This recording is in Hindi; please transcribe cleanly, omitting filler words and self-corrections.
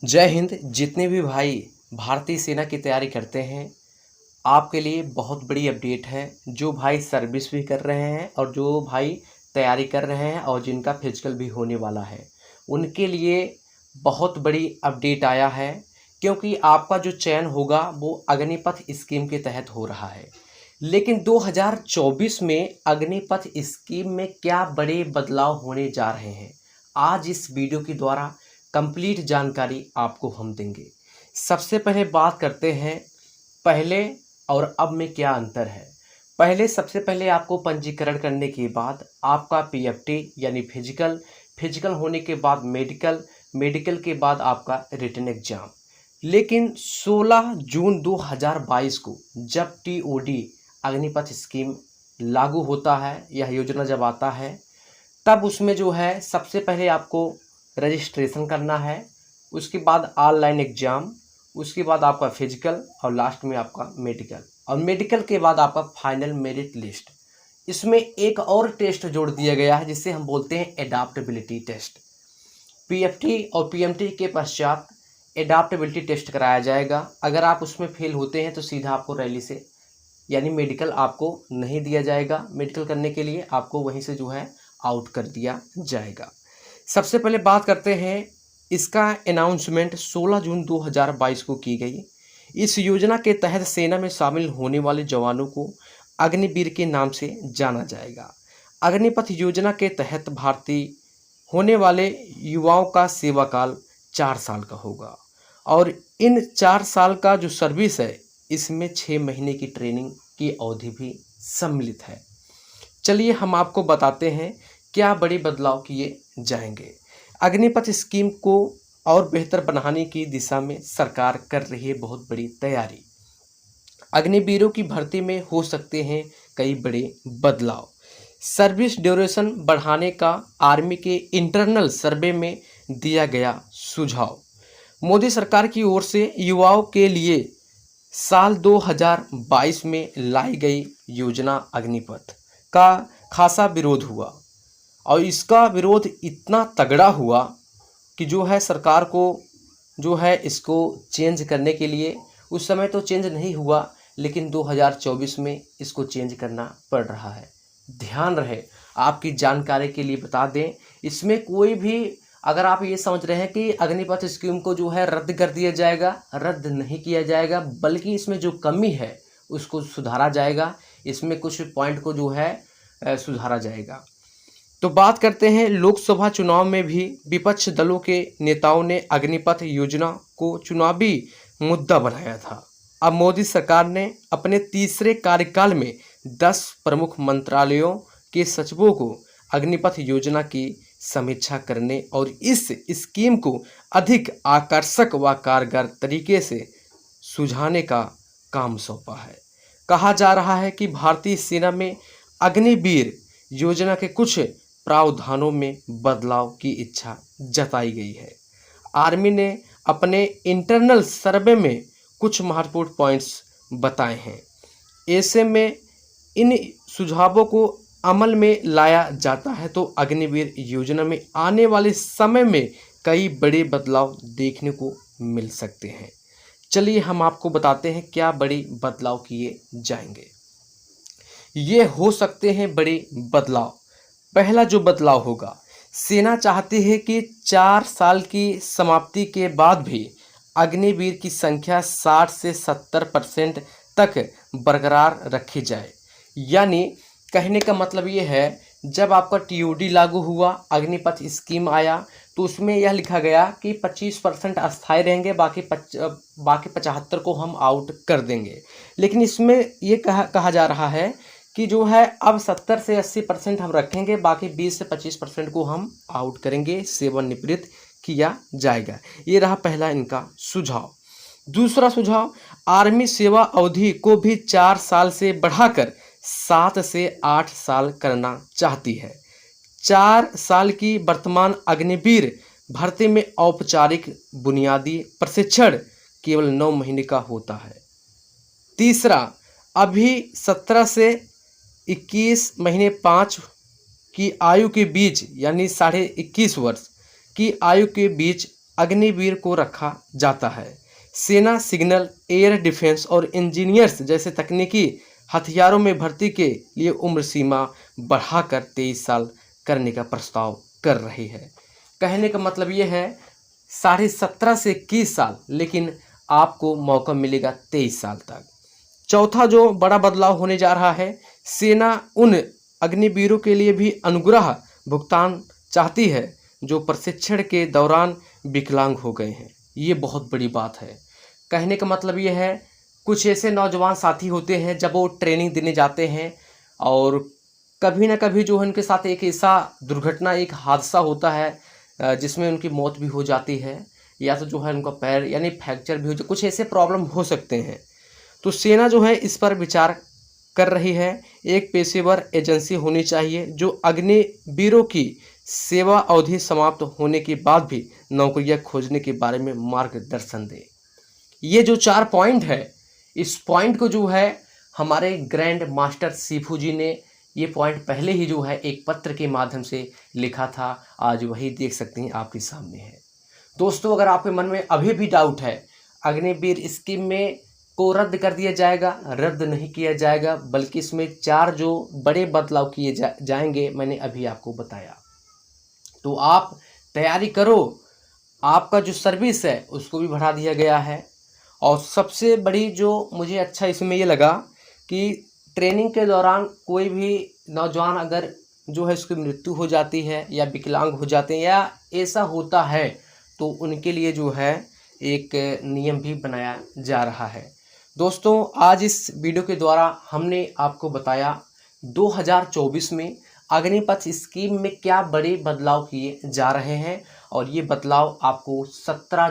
जय हिंद। जितने भी भाई भारतीय सेना की तैयारी करते हैं, आपके लिए बहुत बड़ी अपडेट है। जो भाई सर्विस भी कर रहे हैं और जो भाई तैयारी कर रहे हैं और जिनका फिजिकल भी होने वाला है, उनके लिए बहुत बड़ी अपडेट आया है। क्योंकि आपका जो चयन होगा वो अग्निपथ स्कीम के तहत हो रहा है। लेकिन 2024 में अग्निपथ स्कीम में क्या बड़े बदलाव होने जा रहे हैं, आज इस वीडियो के द्वारा कंप्लीट जानकारी आपको हम देंगे। सबसे पहले बात करते हैं पहले और अब में क्या अंतर है। सबसे पहले आपको पंजीकरण करने के बाद आपका पीएफटी यानी फिजिकल होने के बाद मेडिकल के बाद आपका रिटन एग्जाम। लेकिन 16 जून 2022 को जब टीओडी अग्निपथ स्कीम लागू होता है, यह योजना जब आता है, तब उसमें जो है सबसे पहले आपको रजिस्ट्रेशन करना है, उसके बाद ऑनलाइन एग्ज़ाम, उसके बाद आपका फिजिकल और लास्ट में आपका मेडिकल, और मेडिकल के बाद आपका फाइनल मेरिट लिस्ट। इसमें एक और टेस्ट जोड़ दिया गया है जिसे हम बोलते हैं एडाप्टेबिलिटी टेस्ट। पीएफटी और पीएमटी के पश्चात एडाप्टेबिलिटी टेस्ट कराया जाएगा। अगर आप उसमें फेल होते हैं तो सीधा आपको रैली से यानी मेडिकल आपको नहीं दिया जाएगा। मेडिकल करने के लिए आपको वहीं से जो है आउट कर दिया जाएगा। सबसे पहले बात करते हैं, इसका अनाउंसमेंट 16 जून 2022 को की गई। इस योजना के तहत सेना में शामिल होने वाले जवानों को अग्निवीर के नाम से जाना जाएगा। अग्निपथ योजना के तहत भर्ती होने वाले युवाओं का सेवा काल 4 साल का होगा और इन 4 साल का जो सर्विस है, इसमें 6 महीने की ट्रेनिंग की अवधि भी सम्मिलित है। चलिए हम आपको बताते हैं क्या बड़े बदलाव किए जाएंगे। अग्निपथ स्कीम को और बेहतर बनाने की दिशा में सरकार कर रही है बहुत बड़ी तैयारी। अग्निवीरों की भर्ती में हो सकते हैं कई बड़े बदलाव। सर्विस ड्यूरेशन बढ़ाने का आर्मी के इंटरनल सर्वे में दिया गया सुझाव। मोदी सरकार की ओर से युवाओं के लिए साल 2022 में लाई गई योजना अग्निपथ का खासा विरोध हुआ और इसका विरोध इतना तगड़ा हुआ कि जो है सरकार को जो है इसको चेंज करने के लिए, उस समय तो चेंज नहीं हुआ लेकिन 2024 में इसको चेंज करना पड़ रहा है। ध्यान रहे, आपकी जानकारी के लिए बता दें, इसमें कोई भी अगर आप ये समझ रहे हैं कि अग्निपथ स्कीम को जो है रद्द कर दिया जाएगा, रद्द नहीं किया जाएगा, बल्कि इसमें जो कमी है उसको सुधारा जाएगा। इसमें कुछ पॉइंट को जो है सुधारा जाएगा। तो बात करते हैं, लोकसभा चुनाव में भी विपक्ष दलों के नेताओं ने अग्निपथ योजना को चुनावी मुद्दा बनाया था। अब मोदी सरकार ने अपने तीसरे कार्यकाल में 10 प्रमुख मंत्रालयों के सचिवों को अग्निपथ योजना की समीक्षा करने और इस स्कीम को अधिक आकर्षक व कारगर तरीके से सुझाने का काम सौंपा है। कहा जा रहा है कि भारतीय सेना में अग्निवीर योजना के कुछ प्रावधानों में बदलाव की इच्छा जताई गई है। आर्मी ने अपने इंटरनल सर्वे में कुछ महत्वपूर्ण पॉइंट्स बताए हैं। ऐसे में इन सुझावों को अमल में लाया जाता है तो अग्निवीर योजना में आने वाले समय में कई बड़े बदलाव देखने को मिल सकते हैं। चलिए हम आपको बताते हैं क्या बड़े बदलाव किए जाएंगे। ये हो सकते हैं बड़े बदलाव। पहला जो बदलाव होगा, सेना चाहती है कि 4 साल की समाप्ति के बाद भी अग्निवीर की संख्या 60 से 70% तक बरकरार रखी जाए। यानी कहने का मतलब ये है, जब आपका टीओडी लागू हुआ, अग्निपथ स्कीम आया, तो उसमें यह लिखा गया कि 25% अस्थायी रहेंगे, बाकी 75 को हम आउट कर देंगे। लेकिन इसमें ये कहा जा रहा है कि जो है अब 70 से 80% हम रखेंगे, बाकी 20 से 25% को हम आउट करेंगे, सेवानिवृत्त किया जाएगा। ये रहा पहला इनका सुझाव। दूसरा सुझाव, आर्मी सेवा अवधि को भी 4 साल से बढ़ाकर 7 से 8 साल करना चाहती है। 4 साल की वर्तमान अग्निवीर भर्ती में औपचारिक बुनियादी प्रशिक्षण केवल 9 महीने का होता है। तीसरा, अभी 17 से 21 महीने 5 की आयु के बीच यानी 21.5 वर्ष की आयु के बीच अग्निवीर को रखा जाता है। सेना सिग्नल, एयर डिफेंस और इंजीनियर्स जैसे तकनीकी हथियारों में भर्ती के लिए उम्र सीमा बढ़ाकर 23 साल करने का प्रस्ताव कर रही है। कहने का मतलब ये है 17.5 से 21 साल, लेकिन आपको मौका मिलेगा 23 साल तक। चौथा जो बड़ा बदलाव होने जा रहा है, सेना उन अग्निवीरों के लिए भी अनुग्रह भुगतान चाहती है जो प्रशिक्षण के दौरान विकलांग हो गए हैं। ये बहुत बड़ी बात है। कहने का मतलब ये है, कुछ ऐसे नौजवान साथी होते हैं जब वो ट्रेनिंग देने जाते हैं और कभी ना कभी जो है उनके साथ एक ऐसा दुर्घटना, एक हादसा होता है जिसमें उनकी मौत भी हो जाती है, या तो जो है उनका पैर यानी फ्रैक्चर भी हो जाए, कुछ ऐसे प्रॉब्लम हो सकते हैं। तो सेना जो है इस पर विचार कर रही है। एक पेशेवर एजेंसी होनी चाहिए जो अग्निवीरों की सेवा अवधि समाप्त होने के बाद भी नौकरियां खोजने के बारे में मार्गदर्शन दे। ये जो 4 पॉइंट है, इस पॉइंट को जो है हमारे ग्रैंड मास्टर सीफू जी ने ये पॉइंट पहले ही जो है एक पत्र के माध्यम से लिखा था। आज वही देख सकते हैं आपके सामने है। दोस्तों, अगर आपके मन में अभी भी डाउट है, अग्निवीर स्कीम में को रद्द कर दिया जाएगा, रद्द नहीं किया जाएगा, बल्कि इसमें 4 जो बड़े बदलाव किए जाएंगे, मैंने अभी आपको बताया। तो आप तैयारी करो। आपका जो सर्विस है उसको भी बढ़ा दिया गया है। और सबसे बड़ी जो मुझे अच्छा इसमें ये लगा कि ट्रेनिंग के दौरान कोई भी नौजवान अगर जो है उसकी मृत्यु हो जाती है या विकलांग हो जाते हैं या ऐसा होता है, तो उनके लिए जो है एक नियम भी बनाया जा रहा है। दोस्तों, आज इस वीडियो के द्वारा हमने आपको बताया 2024 में अग्निपथ स्कीम में क्या बड़े बदलाव किए जा रहे हैं, और ये बदलाव आपको 17